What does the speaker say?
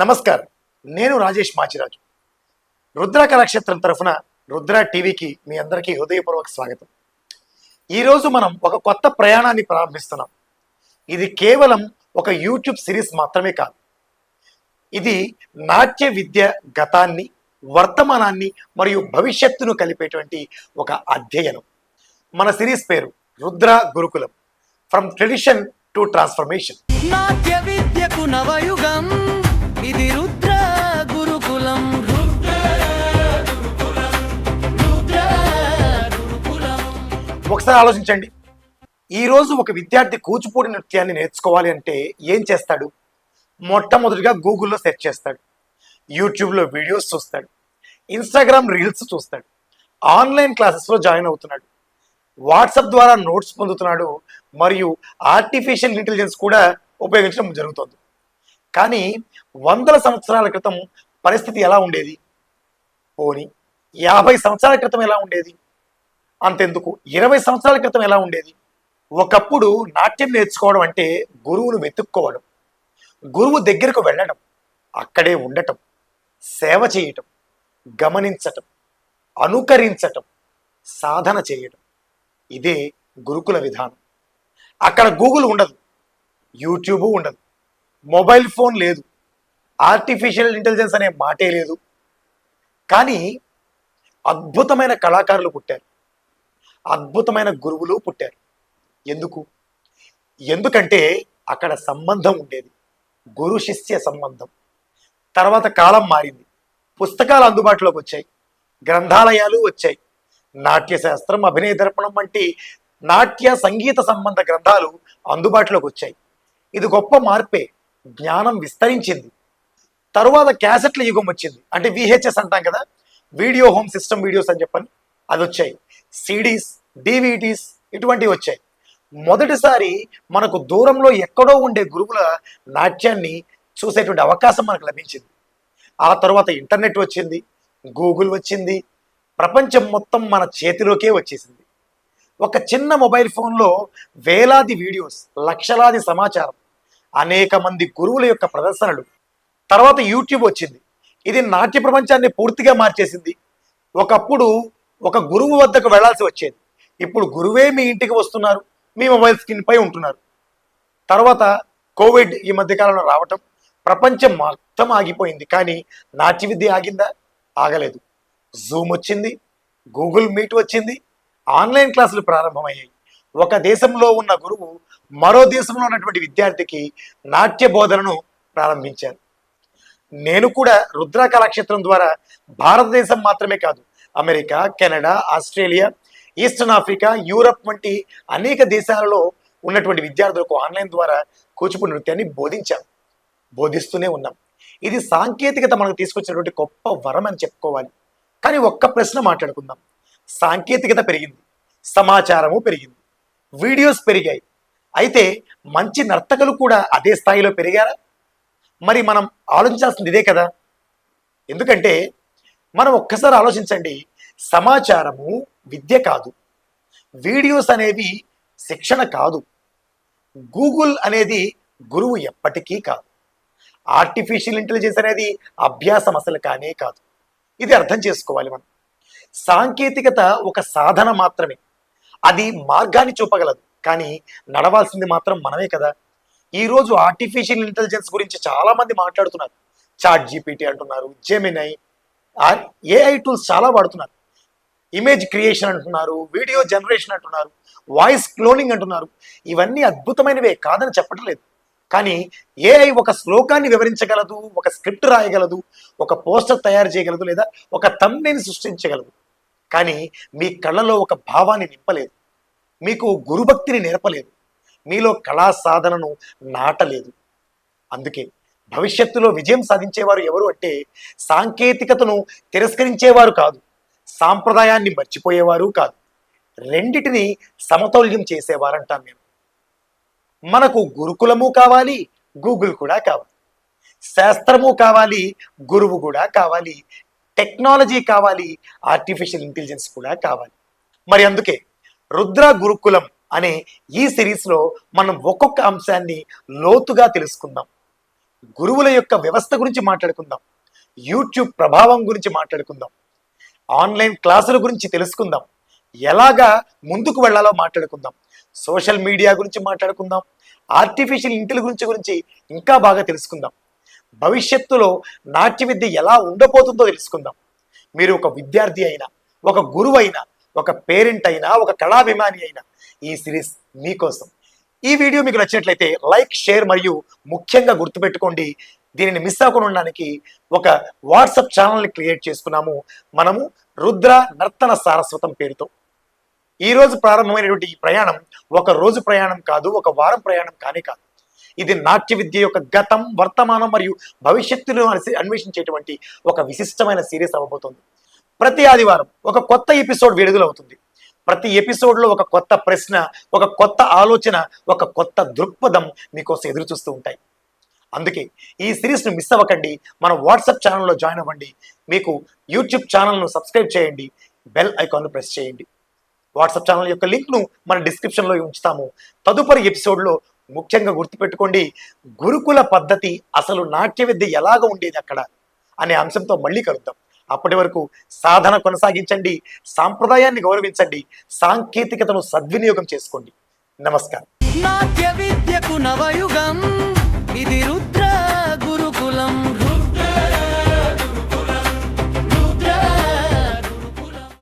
నమస్కారం. నేను రాజేష్ మాచిరాజు. రుద్ర కళాక్షేత్రం తరఫున రుద్ర టీవీకి మీ అందరికీ హృదయపూర్వక స్వాగతం. ఈరోజు మనం ఒక కొత్త ప్రయాణాన్ని ప్రారంభిస్తున్నాం. ఇది కేవలం ఒక యూట్యూబ్ సిరీస్ మాత్రమే కాదు. ఇది నాట్య విద్య గతాన్ని, వర్తమానాన్ని మరియు భవిష్యత్తును కలిపేటువంటి ఒక అధ్యయనం. మన సిరీస్ పేరు రుద్ర గురుకులం, ఫ్రమ్ ట్రెడిషన్ టు ట్రాన్స్ఫర్మేషన్. నాట్య విద్యకు నవయుగం, ఇది రుద్ర గురుకులం. ఒకసారి ఆలోచించండి. ఈరోజు ఒక విద్యార్థి కూచిపూడి నృత్యాన్ని నేర్చుకోవాలి అంటే ఏం చేస్తాడు? మొట్టమొదటిగా గూగుల్లో సెర్చ్ చేస్తాడు, యూట్యూబ్లో వీడియోస్ చూస్తాడు, ఇన్స్టాగ్రామ్ రీల్స్ చూస్తాడు, ఆన్లైన్ క్లాసెస్లో జాయిన్ అవుతున్నాడు, వాట్సాప్ ద్వారా నోట్స్ పొందుతున్నాడు, మరియు ఆర్టిఫిషియల్ ఇంటెలిజెన్స్ కూడా ఉపయోగించడం జరుగుతుంది. కానీ వందల సంవత్సరాల క్రితం పరిస్థితి ఎలా ఉండేది? పోనీ 50 సంవత్సరాల క్రితం ఎలా ఉండేది? అంతెందుకు 20 సంవత్సరాల క్రితం ఎలా ఉండేది? ఒకప్పుడు నాట్యం నేర్చుకోవడం అంటే గురువును వెతుక్కోవడం, గురువు దగ్గరకు వెళ్ళడం, అక్కడే ఉండటం, సేవ చేయటం, గమనించటం, అనుకరించటం, సాధన చేయటం. ఇదే గురుకుల విధానం. అక్కడ గూగుల్ ఉండదు, యూట్యూబ్ ఉండదు, మొబైల్ ఫోన్ లేదు, ఆర్టిఫిషియల్ ఇంటెలిజెన్స్ అనే మాటే లేదు. కానీ అద్భుతమైన కళాకారులు పుట్టారు, అద్భుతమైన గురువులు పుట్టారు. ఎందుకంటే అక్కడ సంబంధం ఉండేది, గురు శిష్య సంబంధం. తర్వాత కాలం మారింది, పుస్తకాలు అందుబాటులోకి వచ్చాయి, గ్రంథాలయాలు వచ్చాయి, నాట్యశాస్త్రం, అభినయ దర్పణం వంటి నాట్య సంగీత సంబంధ గ్రంథాలు అందుబాటులోకి వచ్చాయి. ఇది గొప్ప మార్పే. జ్ఞానం విస్తరించింది. తరువాత క్యాసెట్ల యుగం వచ్చింది, అంటే విహెచ్ఎస్ అంటాం కదా, వీడియో హోమ్ సిస్టమ్ వీడియోస్ అని చెప్పని అది వచ్చాయి. సిడీస్, డివిడీస్ ఇటువంటివి వచ్చాయి. మొదటిసారి మనకు దూరంలో ఎక్కడో ఉండే గురువుల నాట్యాన్ని చూసేటువంటి అవకాశం మనకు లభించింది. ఆ తర్వాత ఇంటర్నెట్ వచ్చింది, గూగుల్ వచ్చింది, ప్రపంచం మొత్తం మన చేతిలోకే వచ్చేసింది. ఒక చిన్న మొబైల్ ఫోన్లో వేలాది వీడియోస్, లక్షలాది సమాచారం, అనేక మంది గురువుల యొక్క ప్రదర్శనలు. తర్వాత యూట్యూబ్ వచ్చింది. ఇది నాట్య ప్రపంచాన్ని పూర్తిగా మార్చేసింది. ఒకప్పుడు ఒక గురువు వద్దకు వెళ్లాల్సి వచ్చేది, ఇప్పుడు గురువే మీ ఇంటికి వస్తున్నారు, మీ మొబైల్ స్క్రీన్ పై ఉంటున్నారు. తర్వాత కోవిడ్ ఈ మధ్యకాలంలో రావటం ప్రపంచం మొత్తం ఆగిపోయింది. కానీ నాట్య విద్య ఆగిందా? ఆగలేదు. జూమ్ వచ్చింది, గూగుల్ మీట్ వచ్చింది, ఆన్లైన్ క్లాసులు ప్రారంభమయ్యాయి. ఒక దేశంలో ఉన్న గురువు మరో దేశంలో ఉన్నటువంటి విద్యార్థికి నాట్య బోధనను ప్రారంభించారు. నేను కూడా రుద్ర కళాక్షేత్రం ద్వారా భారతదేశం మాత్రమే కాదు, America, Canada, Australia, eastern Africa, Europe వంటి అనేక దేశాలలో ఉన్నటువంటి విద్యార్థులకు ఆన్లైన్ ద్వారా కూచిపూడి నృత్యాన్ని బోధిస్తూనే ఉన్నాం. ఇది సాంకేతికత మనకు తీసుకొచ్చినటువంటి గొప్ప వరం అని చెప్పుకోవాలి. కానీ ఒక్క ప్రశ్న మాట్లాడుకుందాం. సాంకేతికత పెరిగింది, సమాచారము పెరిగింది, వీడియోస్ పెరిగాయి. అయితే మంచి నర్తకులు కూడా అదే స్థాయిలో పెరిగారా? మరి మనం ఆలోచించాల్సింది ఇదే కదా. ఎందుకంటే మనం ఒక్కసారి ఆలోచించండి, సమాచారము విద్య కాదు, వీడియోస్ అనేవి శిక్షణ కాదు, గూగుల్ అనేది గురువు ఎప్పటికీ కాదు, ఆర్టిఫిషియల్ ఇంటెలిజెన్స్ అనేది అభ్యాసం అసలు కానే కాదు. ఇది అర్థం చేసుకోవాలి మనం. సాంకేతికత ఒక సాధన మాత్రమే, అది మార్గాన్ని చూపగలదు, కానీ నడవాల్సింది మాత్రం మనమే కదా. ఈరోజు ఆర్టిఫిషియల్ ఇంటెలిజెన్స్ గురించి చాలా మంది మాట్లాడుతున్నారు. చాట్ జీపీటీ అంటున్నారు, జెమినై, ఏఐ టూల్స్ చాలా వాడుతున్నారు. ఇమేజ్ క్రియేషన్ అంటున్నారు, వీడియో జనరేషన్ అంటున్నారు, వాయిస్ క్లోనింగ్ అంటున్నారు. ఇవన్నీ అద్భుతమైనవే, కాదని చెప్పడం లేదు. కానీ ఏఐ ఒక శ్లోకాన్ని వివరించగలదు, ఒక స్క్రిప్ట్ రాయగలదు, ఒక పోస్టర్ తయారు చేయగలదు, లేదా ఒక థంబ్నెయిల్ సృష్టించగలదు. కానీ మీ కళ్ళలో ఒక భావాన్ని నింపలేదు, మీకు గురుభక్తిని నేర్పలేదు, మీలో కళా సాధనను నాటలేదు. అందుకే భవిష్యత్తులో విజయం సాధించేవారు ఎవరు అంటే సాంకేతికతను తిరస్కరించేవారు కాదు, సాంప్రదాయాన్ని మర్చిపోయేవారు కాదు, రెండిటిని సమతౌల్యం చేసేవారంటాను నేను. మనకు గురుకులము కావాలి, గూగుల్ కూడా కావాలి, శాస్త్రము కావాలి, గురువు కూడా కావాలి, టెక్నాలజీ కావాలి, ఆర్టిఫిషియల్ ఇంటెలిజెన్స్ కూడా కావాలి. మరి అందుకే రుద్ర గురుకులం అనే ఈ సిరీస్లో మనం ఒక్కొక్క అంశాన్ని లోతుగా తెలుసుకుందాం. గురువుల యొక్క వ్యవస్థ గురించి మాట్లాడుకుందాం, యూట్యూబ్ ప్రభావం గురించి మాట్లాడుకుందాం, ఆన్లైన్ క్లాసుల గురించి తెలుసుకుందాం, ఎలాగా ముందుకు వెళ్ళాలో మాట్లాడుకుందాం, సోషల్ మీడియా గురించి మాట్లాడుకుందాం, ఆర్టిఫిషియల్ ఇంటెలిజెన్స్ గురించి ఇంకా బాగా తెలుసుకుందాం, భవిష్యత్తులో నాట్య విద్య ఎలా ఉండబోతుందో తెలుసుకుందాం. మీరు ఒక విద్యార్థి అయినా, ఒక గురువు అయినా, ఒక పేరెంట్ అయినా, ఒక కళాభిమాని అయినా ఈ సిరీస్ మీకోసం. ఈ వీడియో మీకు నచ్చినట్లయితే లైక్, షేర్ మరియు ముఖ్యంగా గుర్తుపెట్టుకోండి, దీనిని మిస్ అవ్వకుండా ఉండడానికి ఒక వాట్సాప్ ఛానల్ని క్రియేట్ చేసుకున్నాము మనము, రుద్ర నర్తన సారస్వతం పేరుతో. ఈ రోజు ప్రారంభమైనటువంటి ఈ ప్రయాణం ఒక రోజు ప్రయాణం కాదు, ఒక వారం ప్రయాణం కానే కాదు. ఇది నాట్య విద్య యొక్క గతం, వర్తమానం మరియు భవిష్యత్తును అన్వేషించేటువంటి ఒక విశిష్టమైన సిరీస్ అవ్వబోతుంది. ప్రతి ఆదివారం ఒక కొత్త ఎపిసోడ్ విడుదలవుతుంది. ప్రతి ఎపిసోడ్లో ఒక కొత్త ప్రశ్న, ఒక కొత్త ఆలోచన, ఒక కొత్త దృక్పథం మీకోసం ఎదురు చూస్తూ ఉంటాయి. అందుకే ఈ సిరీస్ను మిస్ అవ్వకండి. మన వాట్సాప్ ఛానల్లో జాయిన్ అవ్వండి, మీకు యూట్యూబ్ ఛానల్ను సబ్స్క్రైబ్ చేయండి, బెల్ ఐకాన్ను ప్రెస్ చేయండి. వాట్సాప్ ఛానల్ యొక్క లింక్ను మన డిస్క్రిప్షన్లో ఉంచుతాము. తదుపరి ఎపిసోడ్లో ముఖ్యంగా గుర్తుపెట్టుకోండి, గురుకుల పద్ధతి, అసలు నాట్య విద్య ఎలాగ ఉండేది అక్కడ అనే అంశంతో మళ్ళీ కలుద్దాం. అప్పటి వరకు సాధన కొనసాగించండి, సాంప్రదాయాన్ని గౌరవించండి, సాంకేతికతను సద్వినియోగం చేసుకోండి. నమస్కారం. నాట్య విద్య